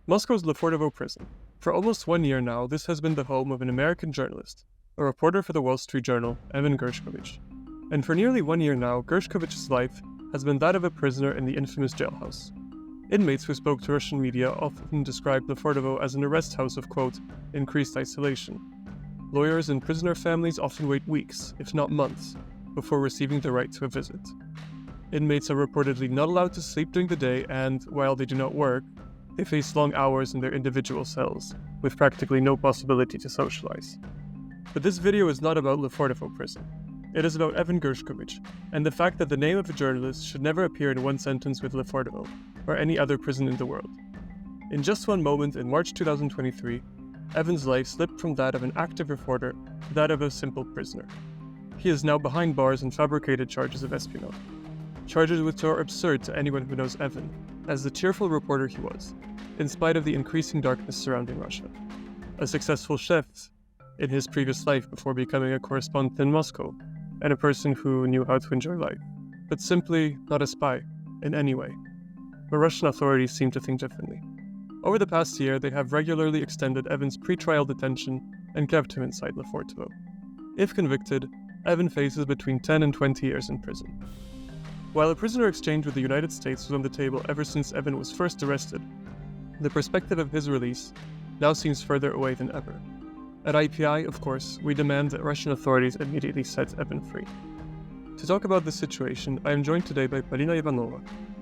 Moscow's Lefortovo Prison. For almost 1 year now, this has been the home of an American journalist, a reporter for the Wall Street Journal, Evan Gershkovich. And for nearly 1 year now, Gershkovich's life has been that of a prisoner in the infamous jailhouse. Inmates who spoke to Russian media often described Lefortovo as an arrest house of, quote, increased isolation. Lawyers and prisoner families often wait weeks, if not months, before receiving the right to a visit. Inmates are reportedly not allowed to sleep during the day and, while they do not work, they face long hours in their individual cells, with practically no possibility to socialize. But this video is not about Lefortovo Prison. It is about Evan Gershkovich, and the fact that the name of a journalist should never appear in one sentence with Lefortovo, or any other prison in the world. In just one moment in March 2023, Evan's life slipped from that of an active reporter to that of a simple prisoner. He is now behind bars on fabricated charges of espionage. Charges which are absurd to anyone who knows Evan, as the cheerful reporter he was, in spite of the increasing darkness surrounding Russia. A successful chef in his previous life before becoming a correspondent in Moscow, and a person who knew how to enjoy life, but simply not a spy, in any way. But Russian authorities seem to think differently. Over the past year, they have regularly extended Evan's pre-trial detention and kept him inside Lefortovo. If convicted, Evan faces between 10 and 20 years in prison. While a prisoner exchange with the United States was on the table ever since Evan was first arrested, the perspective of his release now seems further away than ever. At IPI, of course, we demand that Russian authorities immediately set Evan free. To talk about this situation, I am joined today by Polina Ivanova,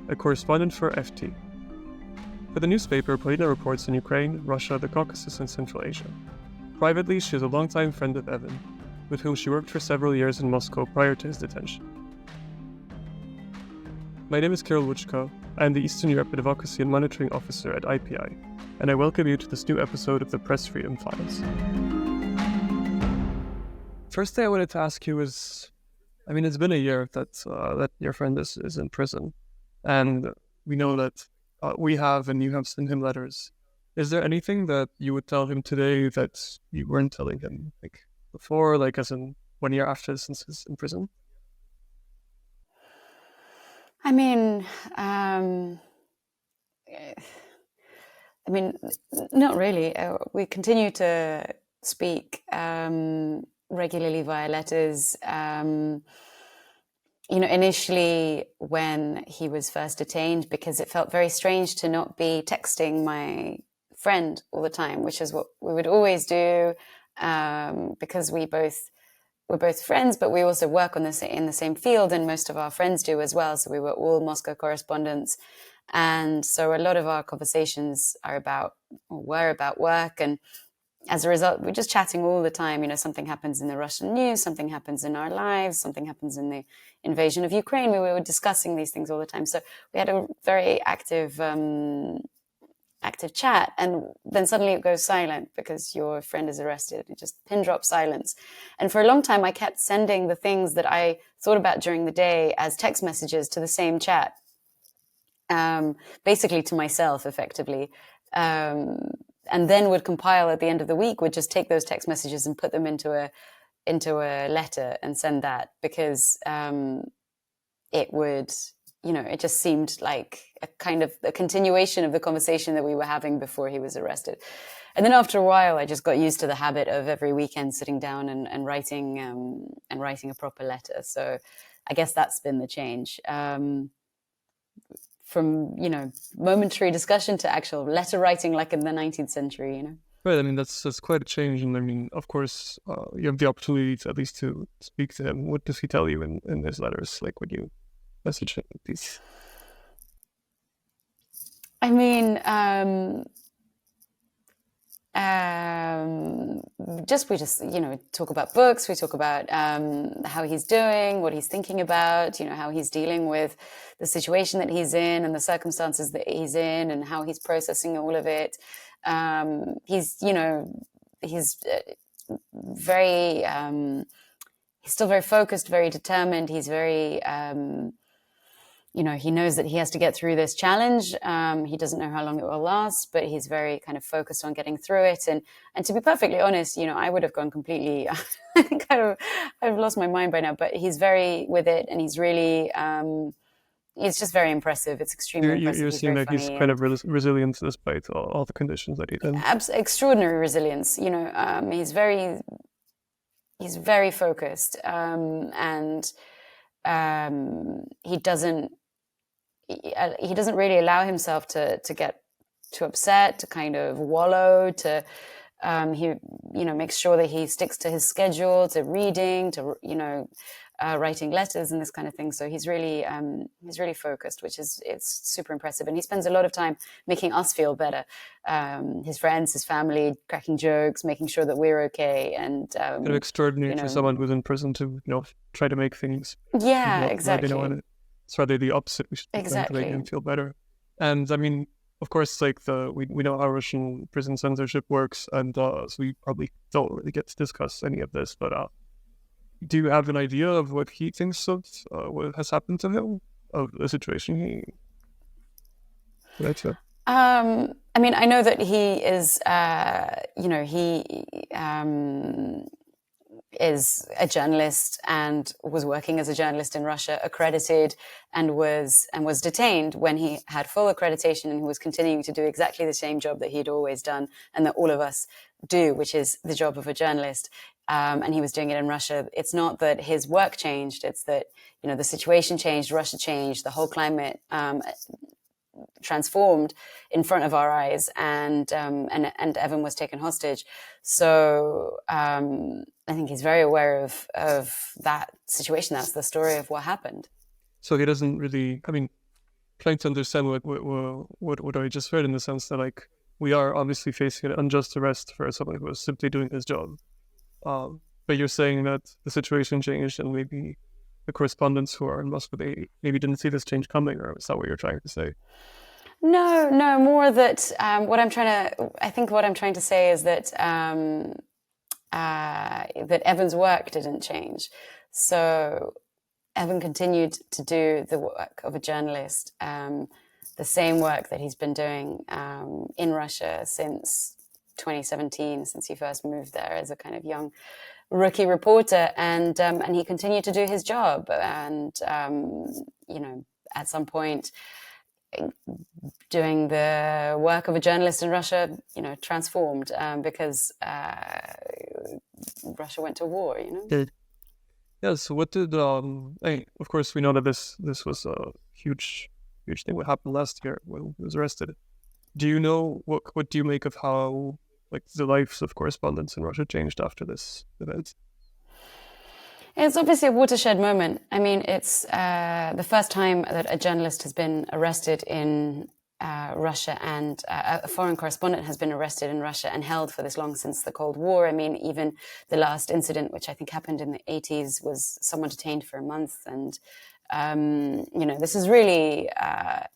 a correspondent for FT. For the newspaper, Polina reports on Ukraine, Russia, the Caucasus, and Central Asia. Privately, she is a longtime friend of Evan, with whom she worked for several years in Moscow prior to his detention. My name is Kirill Wuchko. I am the Eastern Europe Advocacy and Monitoring Officer at IPI, and I welcome you to this new episode of the Press Freedom Files. First thing I wanted to ask you is, it's been a year that your friend is in prison, and we know that we have and you have sent him letters. Is there anything that you would tell him today that you weren't telling him before, as in 1 year after since he's in prison? Not really. We continue to speak regularly via letters. Initially when he was first detained, because it felt very strange to not be texting my friend all the time, which is what we would always do, because we're both friends, but we also work in the same field, and most of our friends do as well. So we were all Moscow correspondents. And so a lot of our conversations were about work. And as a result, we're just chatting all the time. Something happens in the Russian news, something happens in our lives, something happens in the invasion of Ukraine. We were discussing these things all the time. So we had a very active chat, and then suddenly it goes silent because your friend is arrested. It just pin drop silence. And for a long time, I kept sending the things that I thought about during the day as text messages to the same chat, basically to myself, effectively. And then would compile at the end of the week, would just take those text messages and put them into a letter and send that, because it would, it just seemed like a kind of a continuation of the conversation that we were having before he was arrested. And then after a while, I just got used to the habit of every weekend sitting down and writing a proper letter. So I guess that's been the change. From, momentary discussion to actual letter writing like in the 19th century, Right, that's quite a change. And of course, you have the opportunity to at least to speak to him. What does he tell you in his letters? When you message him with these? We just talk about books. We talk about how he's doing, what he's thinking about, how he's dealing with the situation that he's in and the circumstances that he's in, and how he's processing all of it. He's very he's still very focused, very determined. He's very he knows that he has to get through this challenge. He doesn't know how long it will last, but he's very kind of focused on getting through it. And to be perfectly honest, I would have gone completely, I've lost my mind by now, but he's very with it, and he's really, it's just very impressive. It's extremely impressive. You're He's seeing very that he's funny kind of resilient despite all the conditions that he's in. extraordinary resilience. He's very focused, and he doesn't really allow himself to get too upset, to kind of wallow, to he makes sure that he sticks to his schedule, to reading, to writing letters and this kind of thing. So he's really focused, which it's super impressive. And he spends a lot of time making us feel better. His friends, his family, cracking jokes, making sure that we're okay. And kind of extraordinary for someone who's in prison to try to make things. Exactly. And it's rather the opposite. We should be trying to make him feel better. And I mean, of course, like we know how Russian prison censorship works, and so we probably don't really get to discuss any of this. But do you have an idea of what he thinks of what has happened to him, of the situation he? I mean, I know that he is, is a journalist and was working as a journalist in Russia, accredited, and was detained when he had full accreditation, and he was continuing to do exactly the same job that he'd always done and that all of us do, which is the job of a journalist. And he was doing it in Russia. It's not that his work changed; it's that the situation changed, Russia changed, the whole climate transformed in front of our eyes, and Evan was taken hostage. So I think he's very aware of that situation. That's the story of what happened. So he doesn't really. I mean, trying to understand what I just read, in the sense that, like, we are obviously facing an unjust arrest for someone who was simply doing his job. But you're saying that the situation changed, and maybe the correspondents who are in Moscow, they maybe didn't see this change coming, or is that what you're trying to say? No, more that what I'm trying to say is that that Evan's work didn't change. So Evan continued to do the work of a journalist, the same work that he's been doing in Russia since 2017, since he first moved there as a kind of young rookie reporter, and he continued to do his job. And at some point, doing the work of a journalist in Russia, transformed because Russia went to war. Yeah. So what did of course we know that this was a huge thing. What happened last year when he was arrested? Do you know what do you make of how, like, the lives of correspondents in Russia changed after this event? It's obviously a watershed moment. I mean, it's the first time that a journalist has been arrested in Russia, and a foreign correspondent has been arrested in Russia and held for this long since the Cold War. I mean, even the last incident, which I think happened in the 80s, was someone detained for a month. And, this is really a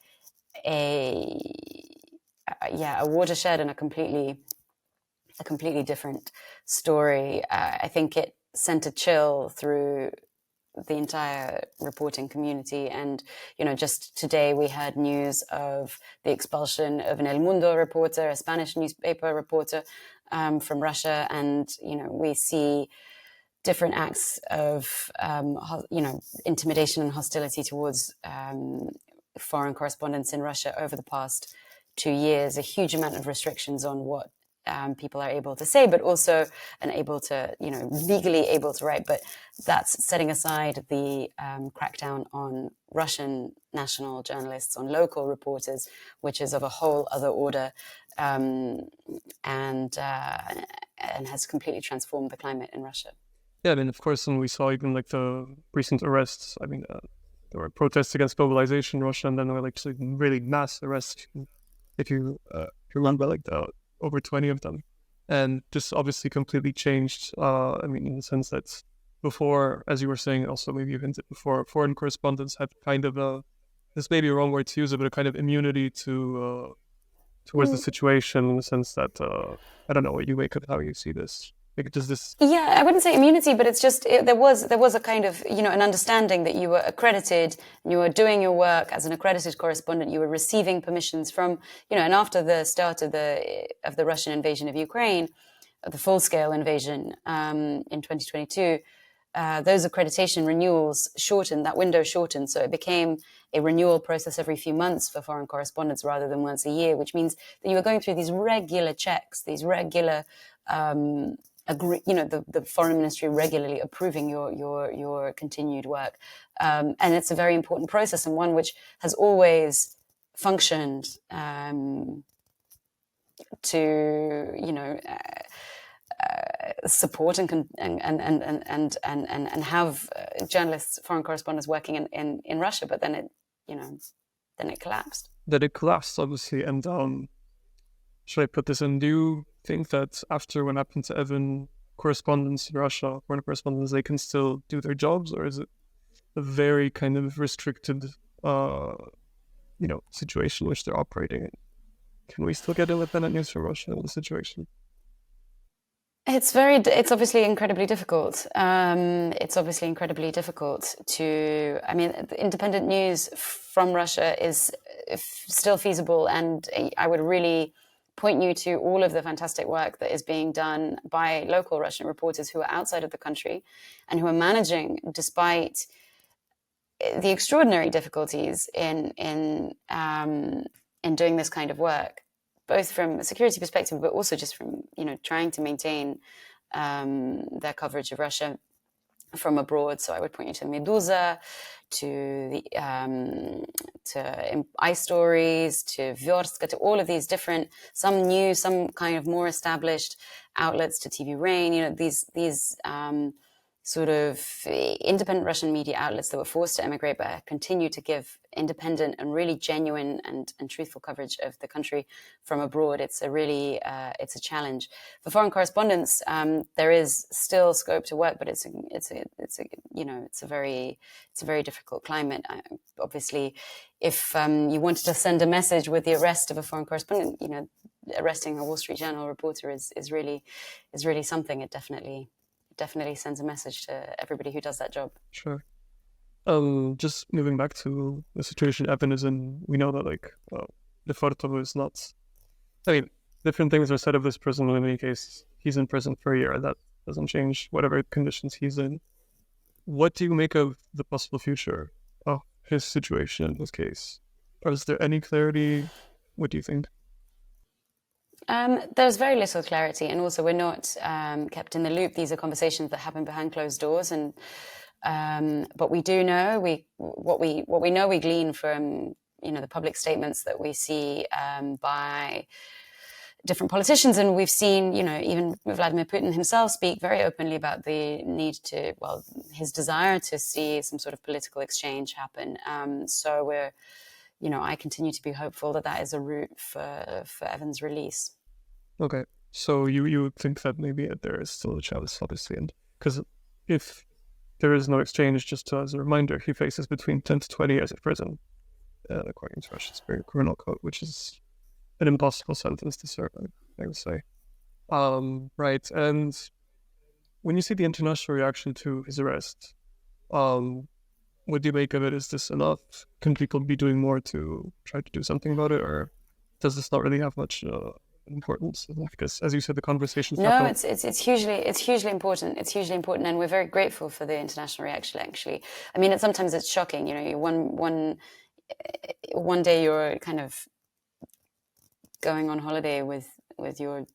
watershed and a completely different story. I think it sent a chill through the entire reporting community. And, just today we had news of the expulsion of an El Mundo reporter, a Spanish newspaper reporter from Russia. And, we see different acts of, intimidation and hostility towards foreign correspondents in Russia over the past 2 years, a huge amount of restrictions on what people are able to say, but also able to, legally able to write. But that's setting aside the crackdown on Russian national journalists, on local reporters, which is of a whole other order, and has completely transformed the climate in Russia. Yeah, I mean, of course, and we saw even like the recent arrests. I mean, there were protests against globalization in Russia, and then there were like really mass arrests. If you remember, like over 20 of them, and just obviously completely changed. I mean, in the sense that before, as you were saying, also maybe you hinted before, foreign correspondents had kind of this may be a wrong word to use it, but a kind of immunity to towards the situation, in the sense that I don't know what you make of how you see this. Like, does this? Yeah, I wouldn't say immunity, but it's just there was a kind of an understanding that you were accredited and you were doing your work as an accredited correspondent. You were receiving permissions from and after the start of the Russian invasion of Ukraine, the full scale invasion in 2022, those accreditation renewals shortened, that window shortened. So it became a renewal process every few months for foreign correspondents rather than once a year, which means that you were going through these regular checks, these regular, the foreign ministry regularly approving your continued work. And it's a very important process, and one which has always functioned to, support and have journalists, foreign correspondents working in Russia, but then it collapsed. That it collapsed, obviously, and should I put this in? Do you think that after what happened to Evan, correspondents in Russia, foreign correspondents, they can still do their jobs, or is it a very kind of restricted, situation which they're operating in? Can we still get independent news from Russia in the situation? It's obviously incredibly difficult. Independent news from Russia is still feasible, and I would really point you to all of the fantastic work that is being done by local Russian reporters who are outside of the country and who are managing, despite the extraordinary difficulties in doing this kind of work, both from a security perspective, but also just from trying to maintain their coverage of Russia from abroad. So I would point you to Meduza, to iStories, to Vyorstka, to all of these different, some new, some kind of more established outlets, to TV Rain. These sort of independent Russian media outlets that were forced to emigrate but continue to give independent and really genuine and truthful coverage of the country from abroad. It's a challenge for foreign correspondents. There is still scope to work, but it's a very difficult climate. Obviously, if you wanted to send a message with the arrest of a foreign correspondent, arresting a Wall Street Journal reporter is really something. It definitely sends a message to everybody who does that job. Sure. Just moving back to the situation Evan is in, we know that Lefortovo is not. I mean, different things are said of this prison. In any case, he's in prison for a year. That doesn't change whatever conditions he's in. What do you make of the possible future of his situation in this case? Or is there any clarity? What do you think? There's very little clarity, and also we're not kept in the loop. These are conversations that happen behind closed doors, and but we do know we glean from the public statements that we see by different politicians, and we've seen even Vladimir Putin himself speak very openly about the need to his desire to see some sort of political exchange happen. So we're I continue to be hopeful that is a route for Evan's release. Okay, so you think that maybe there is still a chance, obviously, and because if there is no exchange, just as a reminder, he faces between 10 to 20 years in prison, according to Russia's criminal code, which is an impossible sentence to serve, I would say. Right, and when you see the international reaction to his arrest, what do you make of it? Is this enough? Can people be doing more to try to do something about it, or does this not really have much importance? Because, as you said, the conversations. No, it's hugely important. It's hugely important, and we're very grateful for the international reaction. Actually, I mean, sometimes it's shocking. One day you're kind of going on holiday with your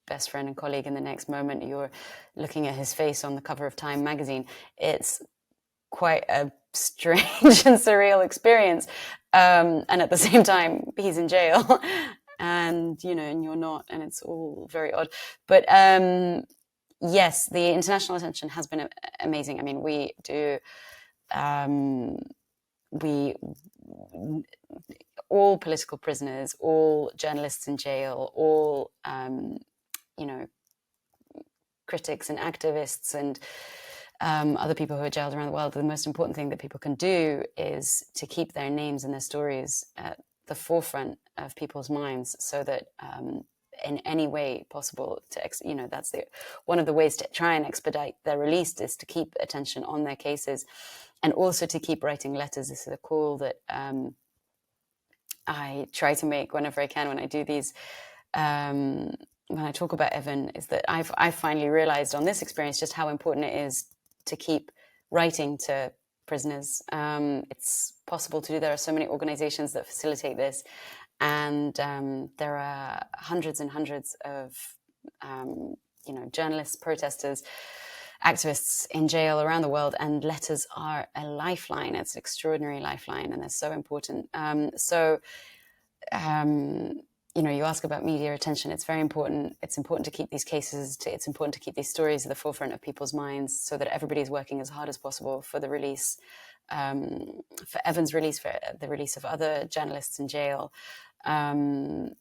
best friend and colleague, and the next moment you're looking at his face on the cover of Time magazine. It's quite a strange and surreal experience, and at the same time he's in jail, and and you're not, and it's all very odd. But yes, the international attention has been amazing. I mean, we do all political prisoners, all journalists in jail, all critics and activists and other people who are jailed around the world. The most important thing that people can do is to keep their names and their stories at the forefront of people's minds, so that in any way possible that's one of the ways to try and expedite their release is to keep attention on their cases, and also to keep writing letters. This is a call that I try to make whenever I can when I do these when I talk about Evan is that I finally realized on this experience just how important it is to keep writing to prisoners. It's possible to do. There are so many organizations that facilitate this, and there are hundreds and hundreds of journalists, protesters, activists in jail around the world, and letters are a lifeline. It's an extraordinary lifeline, and they're so important. You ask about media attention. It's very important. It's important to keep these cases, it's important to keep these stories at the forefront of people's minds so that everybody's working as hard as possible for the release, for Evan's release, for the release of other journalists in jail. I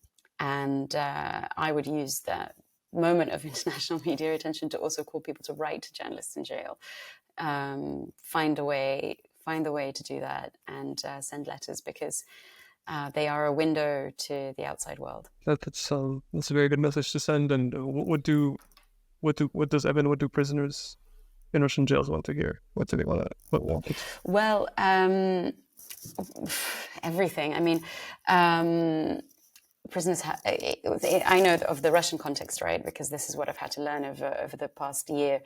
would use that moment of international media attention to also call people to write to journalists in jail. Find the way to do that, and send letters, because they are a window to the outside world. That's a very good message to send. And what do prisoners in Russian jails want to hear? What do they want to? Well, everything. I mean, prisoners. I know of the Russian context, right? Because this is what I've had to learn over the past year.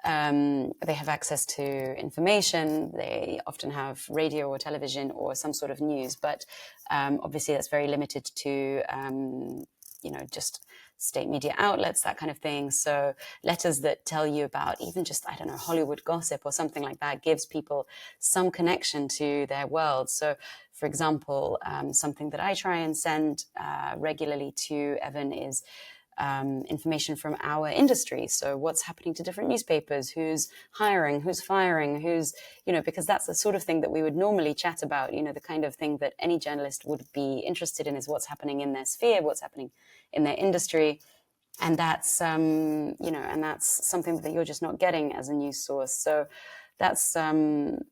They have access to information. They often have radio or television or some sort of news, but obviously that's very limited to just state media outlets, that kind of thing. So letters that tell you about even just, I don't know, Hollywood gossip or something like that gives people some connection to their world. So, for example, something that I try and send regularly to Evan is information from our industry. So what's happening to different newspapers, who's hiring, who's firing, because that's the sort of thing that we would normally chat about. The kind of thing that any journalist would be interested in is what's happening in their sphere, what's happening in their industry. And that's, and that's something that you're just not getting as a news source. So that's something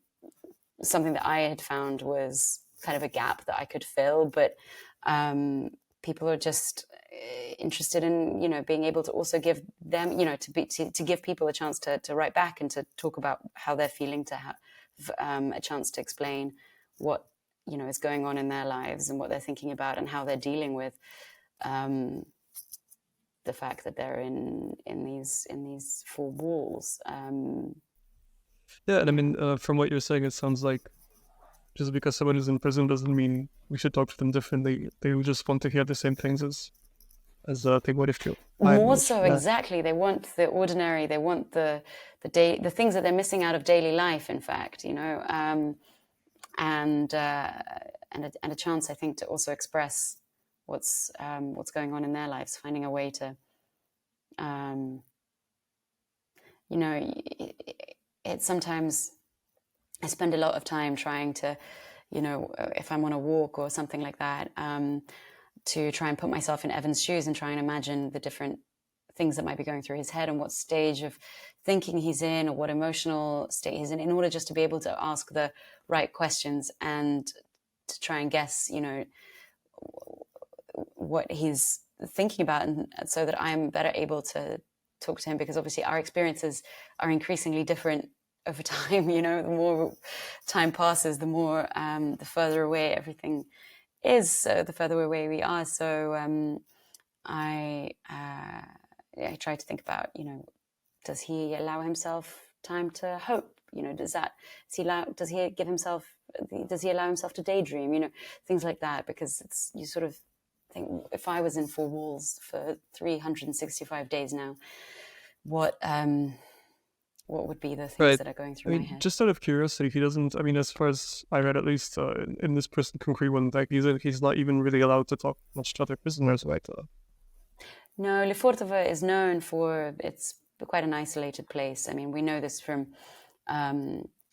that I had found was kind of a gap that I could fill, but people are just interested in, being able to also give them, to give people a chance to write back and to talk about how they're feeling, to have a chance to explain what, is going on in their lives and what they're thinking about and how they're dealing with the fact that they're in these four walls. Yeah, and I mean, from what you're saying, it sounds like just because someone is in prison doesn't mean we should talk to them differently. They just want to hear the same things as they would if you. More so, exactly. They want the ordinary. They want the things that they're missing out of daily life. In fact, and a chance, I think, to also express what's going on in their lives, finding a way to, it's sometimes I spend a lot of time trying to, if I'm on a walk or something like that, to try and put myself in Evan's shoes and try and imagine the different things that might be going through his head and what stage of thinking he's in or what emotional state he's in order just to be able to ask the right questions and to try and guess, what he's thinking about, and so that I'm better able to talk to him, because obviously our experiences are increasingly different over time. The more time passes, the more the further away everything is, the further away we are. So I try to think about, does he allow himself time to hope? Does he allow himself to daydream? Things like that, because it's, you sort of think, if I was in four walls for 365 days now, what would be the things that are going through my head? Just out of curiosity, he doesn't, as far as I read, at least in this prison concrete one, like he's not even really allowed to talk much to other prisoners, right? No, Lefortovo is known for, it's quite an isolated place. We know this from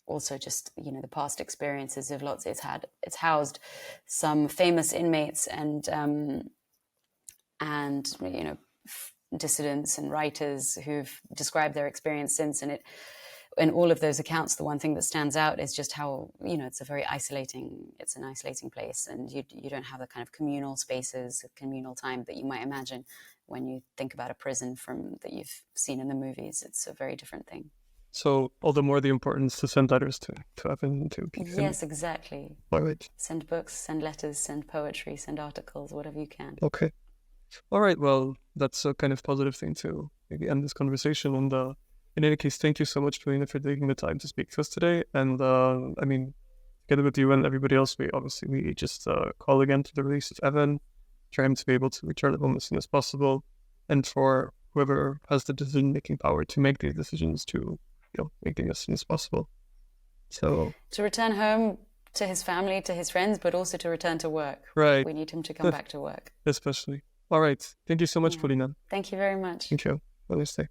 also just, the past experiences of lots. It's housed some famous inmates and dissidents and writers who've described their experience since. And in all of those accounts, the one thing that stands out is just how, it's an isolating place, and you don't have the kind of communal spaces, communal time that you might imagine when you think about a prison that you've seen in the movies. It's a very different thing. So all the more the importance to send letters to Evan, to keep him. Yes, exactly. All right. Send books, send letters, send poetry, send articles, whatever you can. Okay. All right, well, that's a kind of positive thing to maybe end this conversation. And in any case, thank you so much, Polina, for taking the time to speak to us today. And I mean, together with you and everybody else, we just call again to the release of Evan, try him to be able to return home as soon as possible, and for whoever has the decision-making power to make these decisions to, make them as soon as possible. So to return home to his family, to his friends, but also to return to work. Right. We need him to come back to work. Especially. All right. Thank you so much, Polina. Thank you very much. Thank you. Have a nice day.